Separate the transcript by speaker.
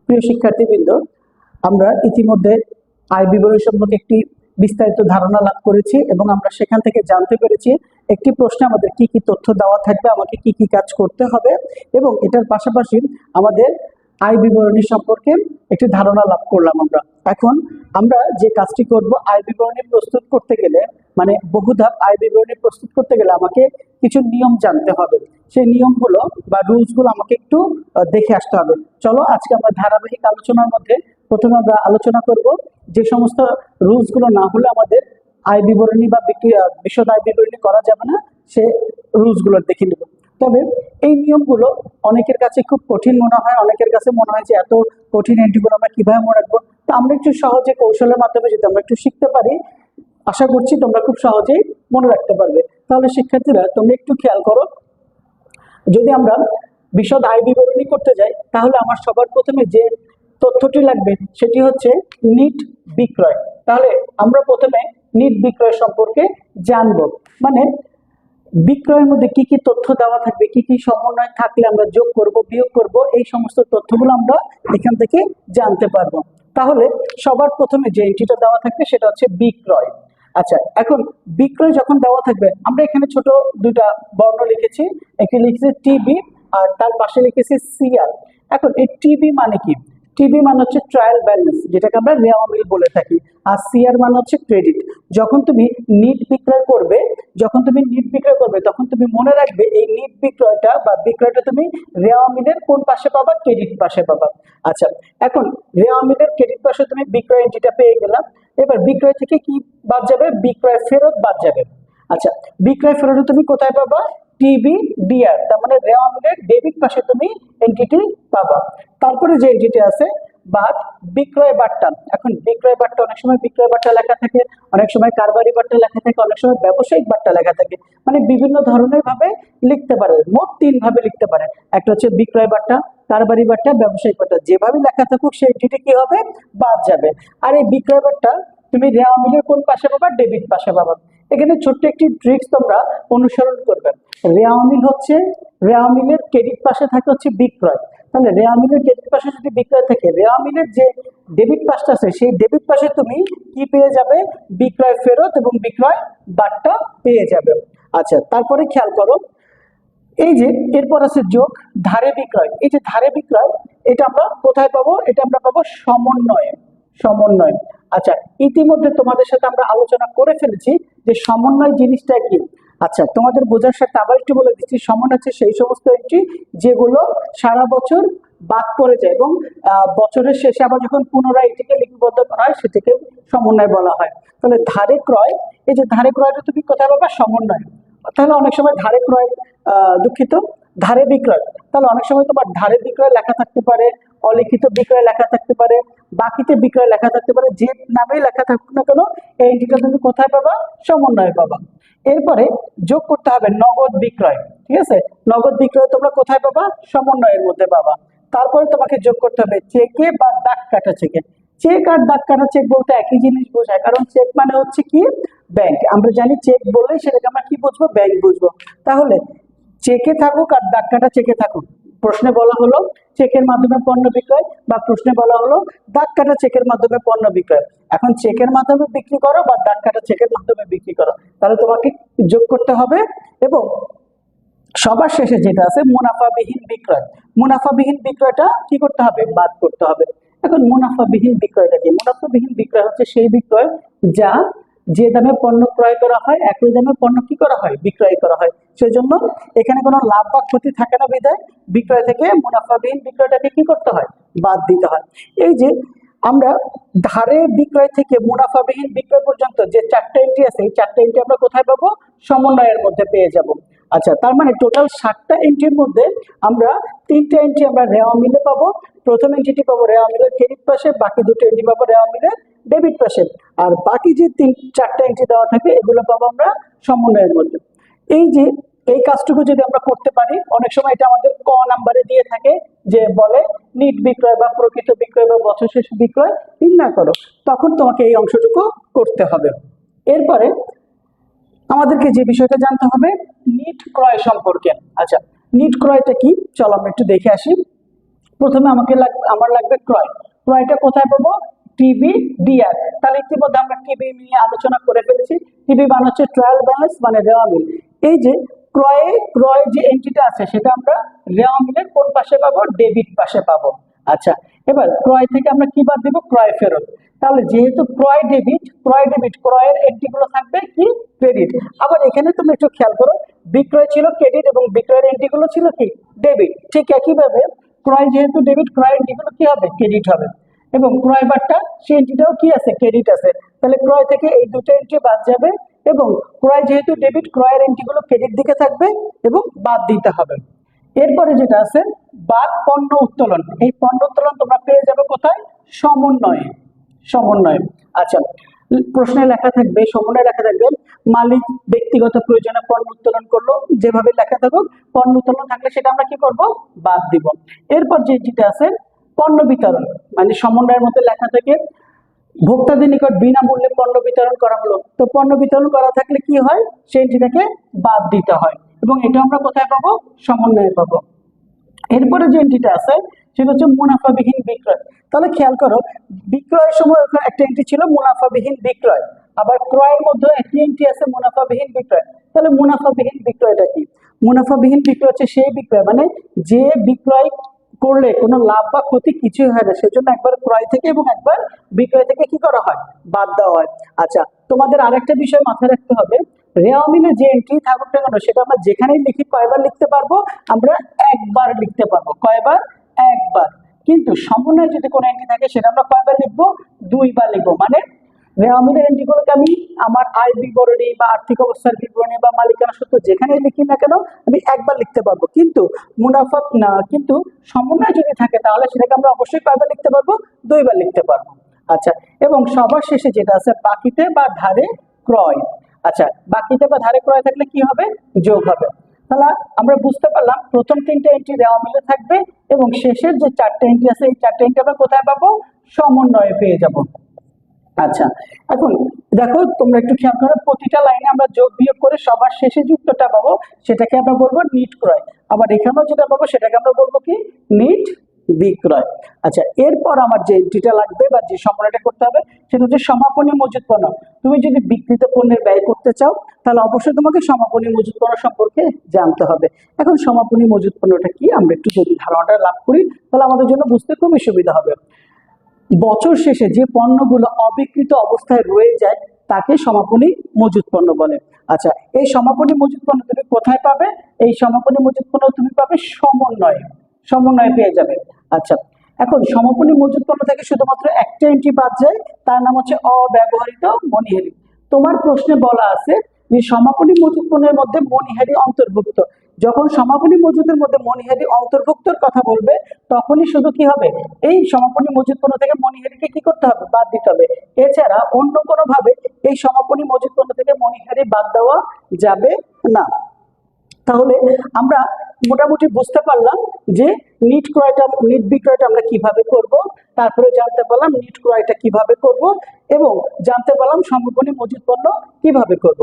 Speaker 1: প্রিয় শিক্ষার্থীবৃন্দ, আমরা ইতিমধ্যে আয় বিবরণী সম্পর্কে একটি বিস্তারিত ধারণা লাভ করেছি এবং আমরা সেখান থেকে জানতে পেরেছি একটি প্রশ্নে আমাদের কি কি তথ্য দেওয়া থাকবে, আমাকে কি কি কাজ করতে হবে এবং এটার পাশাপাশি আমাদের আয় বিবরণী সম্পর্কে একটি ধারণা লাভ করলাম। এখন আমরা যে কাজটি করব, আয় বিবরণী প্রস্তুত করতে গেলে, মানে বহুধাপ আয় বিবরণী প্রস্তুত করতে গেলে আমাকে কিছু নিয়ম জানতে হবে। সেই নিয়মগুলো বা রুলসগুলো আমাকে একটু দেখে আসতে হবে। চলো আজকে আমরা ধারাবাহিক আলোচনার মধ্যে প্রথমে আমরা আলোচনা করব যে সমস্ত রুলসগুলো না হলে আমাদের আয় বিবরণী বা বিশদ আয় বিবরণী করা যাবে না, সে রুলসগুলো দেখে নেব। তবে এই নিয়মগুলো অনেকের কাছে খুব কঠিন মনে হয়, অনেকের কাছে মনে হয় যে এত কঠিন এন্ট্রিগুলো আমরা কিভাবে মনে রাখবো। তো আমরা একটু সহজে কৌশলের মাধ্যমে যদি আমরা একটু শিখতে পারি, আশা করছি তোমরা খুব সহজেই মনে রাখতে পারবে। তাহলে শিক্ষার্থীরা তোমরা একটু খেয়াল করো, যদি আমরা বিশদ আয় বিবরণী করতে যাই তাহলে আমার সবার প্রথমে যে তথ্যটি লাগবে সেটি হচ্ছে নিট বিক্রয়। তাহলে আমরা প্রথমে নিট বিক্রয় সম্পর্কে জানবো, মানে বিক্রয়ের মধ্যে কি কি তথ্য দেওয়া থাকবে, কি কি সমন্বয় থাকলে আমরা যোগ করব, বিয়োগ করব, এই সমস্ত তথ্যগুলো আমরা এখান থেকে জানতে পারবো। তাহলে সবার প্রথমে যে এন্ট্রিটা দেওয়া থাকবে সেটা হচ্ছে বিক্রয়। আচ্ছা, এখন বিক্রয় যখন দেওয়া থাকবে, আমরা এখানে ছোট দুটা বর্ণ লিখেছি, একটি লিখেছি টিবি আর তার পাশে লিখেছি সিআর। এখন এই টিবি মানে কি? টিবি মানে হচ্ছে ট্রায়াল ব্যালেন্স, যেটাকে আমরা রেওয়া মিল বলে থাকি, আর সিআর মানে হচ্ছে ক্রেডিট। যখন তুমি নিট বিক্রয় করবে তখন তুমি মনে রাখবে এই নিট বিক্রয়টা বা বিক্রয়টা তুমি রেওয়া মিলের কোন পাশে পাবা? ক্রেডিট পাশে পাবা। আচ্ছা, এখন রেওয়া মিলের ক্রেডিট পাশে তুমি বিক্রয় এন্ট্রিটা পেয়ে গেলাম। এবার বিক্রয় থেকে কি বাদ যাবে? বিক্রয় ফেরত বাদ যাবে। আচ্ছা, বিক্রয় ফেরত তুমি কোথায় পাবা? টিবি ডিআর, তার মানে রেওয়া মিলের ডেবিট পাশে তুমি এন্ট্রিটি পাবা। তারপরে যে এন্ট্রিটি আছে বাদ বিক্রয় বাট্টা। এখন বিক্রয় বাট্টা অনেক সময় বিক্রয় বাট্টা লেখা থাকে, অনেক সময় কারবারি বাট্টা লেখা থাকে, অনেক সময় ব্যবসায়িক বাট্টা লেখা থাকে, মানে বিভিন্ন ধরনের ভাবে লিখতে পারে। মোট 3 ভাবে লিখতে পারে। একটা হচ্ছে বিক্রয় বাট্টা, কারবারি বাট্টা, ব্যবসায়িক বাট্টা। যেভাবে লেখা থাকুক সেই এন্ট্রিটি কি হবে? বাদ যাবে। আর এই বিক্রয় বাট্টা তুমি রেওয়া মিলের কোন পাশে পাবা? ডেবিট পাশে পাবা। এখানে ছোট্ট একটি ট্রিক্স তোমরা অনুসরণ করবে। রেওয়া মিলের ক্রেডিট পাশে থাকে হচ্ছে বিক্রয়। তাহলে রেওয়া মিলের ক্রেডিট পাশে যদি বিক্রয় থাকে, রেওয়া মিলের যে ডেবিট পাশটা আছে সেই ডেবিট পাশে তুমি কি পেয়ে যাবে? বিক্রয় ফেরত এবং বিক্রয় বাট্টা পেয়ে যাবে। আচ্ছা, তারপরে খেয়াল করো, এই যে এরপর আছে যোগ ধারে বিক্রয়। এই যে ধারে বিক্রয়, এটা আমরা কোথায় পাবো? এটা আমরা পাবো সমন্বয়। আচ্ছা, ইতিমধ্যে তোমাদের সাথে আমরা আলোচনা করে ফেলেছি যে সমন্বয় জিনিসটা কি। আচ্ছা, তোমাদের বোঝার সাথে আবার একটু বলে দিচ্ছি, সমন্বয় হচ্ছে সেই সমস্ত এন্ট্রি যেগুলো সারা বছর বাদ পড়ে যায় এবং বছরের শেষে আবার যখন পুনরায় এটিকে লিপিবদ্ধ করা হয় সেটিকে সমন্বয় বলা হয়। তাহলে ধারে ক্রয়, এই যে ধারে ক্রয়টা তুমি কোথায় পাবা? সমন্বয়। তাহলে অনেক সময় ধারে ক্রয়, ধারে বিক্রয়, তাহলে অনেক সময় তোমার ধারে বিক্রয় লেখা থাকতে পারে, অলিখিত বিক্রয় লেখা থাকতে পারে, বাকিতে বিক্রয় লেখা থাকতে পারে। যে নামেই লেখা থাকুক না কেন, এই এন্ট্রিটা তুমি কোথায় পাবা? সমন্বয় পাবা। এরপরে যোগ করতে হবে নগদ বিক্রয়। ঠিক আছে, নগদ বিক্রয় তোমরা কোথায় পাবা? সমন্বয়ের মধ্যে পাবা। তারপরে তোমাকে যোগ করতে হবে চেকে বা দাগ কাটা চেকে। চেক আর দাগ কাটা চেক বলতে একই জিনিস বোঝায়, কারণ চেক মানে হচ্ছে কি? ব্যাংক। আমরা জানি চেক বললে সেটাকে আমরা কি বুঝবো? ব্যাংক বুঝবো। তাহলে চেকে থাকুক আর দাগ কাটা চেকে থাকুক, প্রশ্নে বলা হলো চেকের মাধ্যমে পণ্য বিক্রয় বা প্রশ্নে বলা হলো দাগ কাটা চেকের মাধ্যমে পণ্য বিক্রয়। এখন চেকের মাধ্যমে বিক্রি করো বা দাগ কাটা চেকের মাধ্যমে বিক্রি করো, তাহলে তোমাকে যোগ করতে হবে। এবং সবার শেষে যেটা আছে মুনাফাবিহীন বিক্রয়, মুনাফাবিহীন বিক্রয়টা কি করতে হবে? বাদ করতে হবে। এখন মুনাফাবিহীন বিক্রয়টা কি? মুনাফাবিহীন বিক্রয় হচ্ছে সেই বিক্রয় যা যে দামে পণ্য ক্রয় করা হয় একই দামে পণ্য কি করা হয়? বিক্রয় করা হয়। সেজন্য এখানে কোনো লাভ বা ক্ষতি থাকে না, বিধায় বিক্রয় থেকে মুনাফাবিহীন বিক্রয়টাকে কি করতে হয়? বাদ দিতে হয়। এই যে আমরা ধারে বিক্রয় থেকে মুনাফাবিহীন বিক্রয় পর্যন্ত যে 4টা এন্ট্রি আছে, এই 4টা এন্ট্রি আমরা কোথায় পাবো? সমন্বয়ের মধ্যে পেয়ে যাব। আচ্ছা, তার মানে টোটাল 7টা এন্ট্রির মধ্যে আমরা 3টা এন্ট্রি আমরা রেওয়া মিলে পাবো। প্রথম এন্ট্রিটি পাবো রেওয়া মিলের ক্রেডিট পাশে, বাকি 2টো এন্ট্রি পাবো রেওয়া মিলের ডেবিট পাশে, আর বাকি যে 4টা এন্ট্রি দেওয়া থাকবে এগুলো পাবো আমরা সমন্বয়ের মধ্যে। এই যে এই কাজটুকু যদি আমরা করতে পারি, অনেক সময় এটা আমাদের ক নাম্বারে দিয়ে থাকে, যে বলে নিট বিক্রয় বা প্রকৃত বিক্রয় বা বছর শেষ বিক্রয় নির্ণয় করো, তখন তোমাকে এই অংশটুকু করতে হবে। এরপরে আমাদেরকে যে বিষয়টা জানতে হবে নিট ক্রয় সম্পর্কে। আচ্ছা, নিট ক্রয়টা কি, চলো আমরা একটু দেখে আসি। প্রথমে আমার লাগবে ক্রয়। ক্রয়টা কোথায় পাবো? TB DR. তাহলে ইতিমধ্যে আমরা টিবি নিয়ে আলোচনা করে ফেলেছি। টিবি মানে হচ্ছে ট্রায়াল ব্যালেন্স, মানে রেওয়া মিল। এই যে ক্রয় যে এন্ট্রিটা আছে সেটা আমরা রেওয়া মিলের কোন পাশে পাবো? ডেবিট পাশে পাবো। আচ্ছা, এবার ক্রয় থেকে আমরা কি বাদ দেবো? ক্রয় ফেরত। তাহলে যেহেতু ক্রয় ডেবিট, ক্রয়ের এন্ট্রি গুলো থাকবে কি? ক্রেডিট। আবার এখানে তুমি একটু খেয়াল করো, বিক্রয় ছিল ক্রেডিট এবং বিক্রয়ের এন্ট্রি গুলো ছিল কি? ডেবিট। ঠিক একইভাবে ক্রয় যেহেতু ডেবিট, ক্রয়ের এন্ট্রি গুলো কি হবে? ক্রেডিট হবে। এবং ক্রয় বারটা সেই এন্ট্রিটাও কি আছে? ক্রেডিট আছে। তাহলে ক্রয় থেকে এই দুটো এন্ট্রি বাদ যাবে এবং ক্রয় যেহেতু ডেবিট, ক্রয়ের এন্ট্রি গুলো ক্রেডিট দিকে থাকবে এবং বাদ দিতে হবে। এরপরে যেটা আছে বাদ পণ্য উত্তোলন। এই পণ্য উত্তোলন তোমরা পেয়ে যাবে কোথায়? সমন্বয়ে। সমন্বয়। আচ্ছা, প্রশ্নে লেখা থাকবে, সমন্বয়ে লেখা থাকবে মালিক ব্যক্তিগত প্রয়োজনে পণ্য উত্তোলন করলো, যেভাবে লেখা থাকুক পণ্য উত্তোলন থাকলে সেটা আমরা কি করব? বাদ দিব। এরপর যেটা আছে পণ্য বিতরণ, মানে সমন্বয়ের মধ্যে লেখা থাকে ভোক্তাদের নিকট বিনামূল্যে পণ্য বিতরণ করা হলো। তো পণ্য বিতরণ করা থাকলে কি হয়? সেটাকে বাদ দিতে হয় এবং এটা আমরা কোথায় পাবো? সমন্বয়ে পাবো। এরপরে যে এন্ট্রিটা আছে সেটা হচ্ছে মুনাফাবিহীন বিক্রয়। তাহলে খেয়াল করো, বিক্রয়ের সময় ওখানে একটা এন্ট্রি ছিল মুনাফাবিহীন বিক্রয়, আবার ক্রয়ের মধ্যে একটি এন্ট্রি আছে মুনাফাবিহীন বিক্রয়। তাহলে মুনাফাবিহীন বিক্রয়টা কি? মুনাফাবিহীন বিক্রয় হচ্ছে সেই বিক্রয় মানে যে বিক্রয় করলে কোনো লাভ বা ক্ষতি কিছুই হয় না, সেজন্য একবার ক্রয় থেকে এবং একবার বিক্রয় থেকে কি করা হয়? বাদ দেওয়া হয়। আচ্ছা, তোমাদের আরেকটা বিষয় মাথায় রাখতে হবে, রেওয়া মিলে যে এন্ট্রি থাকুক না কেন সেটা আমরা যেখানেই লিখি কয়বার লিখতে পারবো? আমরা একবার লিখতে পারবো। কয়বার? একবার। কিন্তু সমন্বয়ে যদি কোনো এন্ট্রি থাকে সেটা আমরা কয়বার লিখবো? দুইবার লিখবো। মানে রেওয়া মিলের এন্ট্রি গুলোকে আমি আমার আয় বিবরণী বা আর্থিক অবস্থার বিবরণী বা মালিকানা সূত্র যেখানেই লিখি না কেন আমি একবার লিখতে পারবো। কিন্তু মুনাফা না, কিন্তু সমন্বয় যদি থাকে তাহলে সেটাকে আমরা অবশ্যই কয়বার লিখতে পারবো? দুইবার লিখতে পারবো। আচ্ছা, এবং সবার শেষে যেটা আছে বাকিতে বা ধারে ক্রয়। আচ্ছা, বাকিতে বা ধারে ক্রয় থাকলে কি হবে? যোগ হবে। তাহলে আমরা বুঝতে পারলাম প্রথম তিনটে এন্ট্রি রেওয়া মিলে থাকবে এবং শেষের যে চারটে এন্ট্রি আছে এই চারটে এন্ট্রি আমরা কোথায় পাবো? সমন্বয়ে পেয়ে যাব। আচ্ছা, এখন দেখো তোমরা একটু খেয়াল করো, প্রতিটা লাইনে আমরা যোগ বিয়োগ করে সবার শেষে যে উত্তরটা পাবো সেটাকে আমরা বলবো নিট ক্রয়। আবার এখানেও যেটা পাবো সেটাকে আমরা বলবো কি? নিট বিক্রয়। আচ্ছা, এরপর আমার যে এন্ট্রিটা লাগবে বা যে সমন্বয়টা করতে হবে সেটা হচ্ছে সমাপনী মজুত পণ্য। তুমি যদি বিক্রিত পণ্যের ব্যয় করতে চাও তাহলে অবশ্যই তোমাকে সমাপনী মজুত পণ্য সম্পর্কে জানতে হবে। এখন সমাপনী মজুত পণ্যটা কি আমরা একটু যদি ধারণাটা লাভ করি তাহলে আমাদের জন্য বুঝতে খুবই সুবিধা হবে। বছর শেষে যে পণ্যগুলো অবিকৃত অবস্থায় রয়ে যায় তাকে সমাপনী মজুত পণ্য বলে। আচ্ছা, এই সমাপনী মজুত পণ্য তুমি কোথায় পাবে? এই সমাপনী মজুত পণ্য তুমি পাবে সমন্বয়ে পেয়ে যাবে। আচ্ছা, এখন সমাপনী মজুত পণ্য থেকে শুধুমাত্র একটা এন্ট্রি বাদ যায়, তার নাম হচ্ছে অব্যবহৃত মণিহারি। তোমার প্রশ্নে বলা আছে যে সমাপনী মজুত পণ্যের মধ্যে মণিহারি অন্তর্ভুক্ত। যখন সমাপনী মজুদের মধ্যে মণিহারি অন্তর্ভুক্তর কথা বলবে তখনই শুধু কি হবে? এই সমাপনী মজুদ পণ্য থেকে মণিহারিকে কি করতে হবে? বাদ দিতে হবে। এছাড়া অন্য কোনো ভাবে এই সমাপনী মজুদ পণ্য থেকে মণিহারি বাদ দেওয়া যাবে না। তাহলে আমরা মোটামুটি বুঝতে পারলাম যে নিট বিক্রয়টা আমরা কিভাবে করব, তারপরে জানতে পারলাম নিট ক্রয়টা কিভাবে করব এবং জানতে পারলাম সমাপনী মজুদ পণ্য কিভাবে করব।